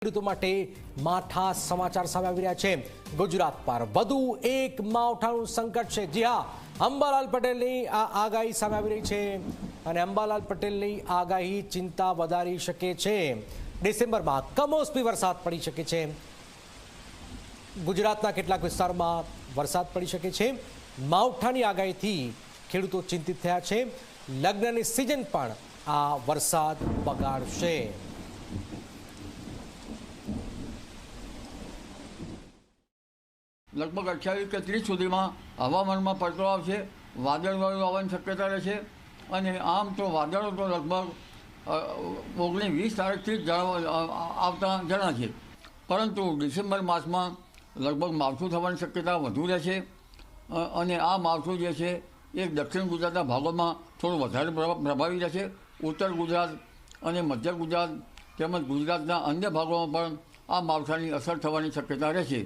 ખેડૂતો માટે માઠા સમાચાર સામે આવી રહ્યા છે। ગુજરાત પર વધુ એક માવઠાનું સંકટ છે। જી હા, અંબાલાલ પટેલની આ આગાહી સામે આવી રહી છે અને અંબાલાલ પટેલની આગાહી ચિંતા વધારી શકે છે। ડિસેમ્બરમાં કમોસમી વરસાદ પડી શકે છે। ગુજરાતના કેટલાક વિસ્તારોમાં વરસાદ પડી શકે છે। માવઠાની આગાહીથી ખેડૂતો ચિંતિત થયા છે। લગ્નની સિઝન પણ આ વરસાદ બગાડશે। લગભગ 28 કે 30 સુધીમાં હવામાનમાં પલટો આવશે, વાદળવાળું આવવાની શક્યતા રહેશે અને આમ તો વાદળો તો લગભગ 19-20 તારીખથી જ આવતા જણા છે, પરંતુ ડિસેમ્બર માસમાં લગભગ માવઠું થવાની શક્યતા વધુ રહેશે અને આ માવઠું જે છે એ દક્ષિણ ગુજરાતના ભાગોમાં થોડું વધારે પ્રભાવી રહેશે। ઉત્તર ગુજરાત અને મધ્ય ગુજરાત તેમજ ગુજરાતના અન્ય ભાગોમાં પણ આ માવઠાની અસર થવાની શક્યતા રહેશે।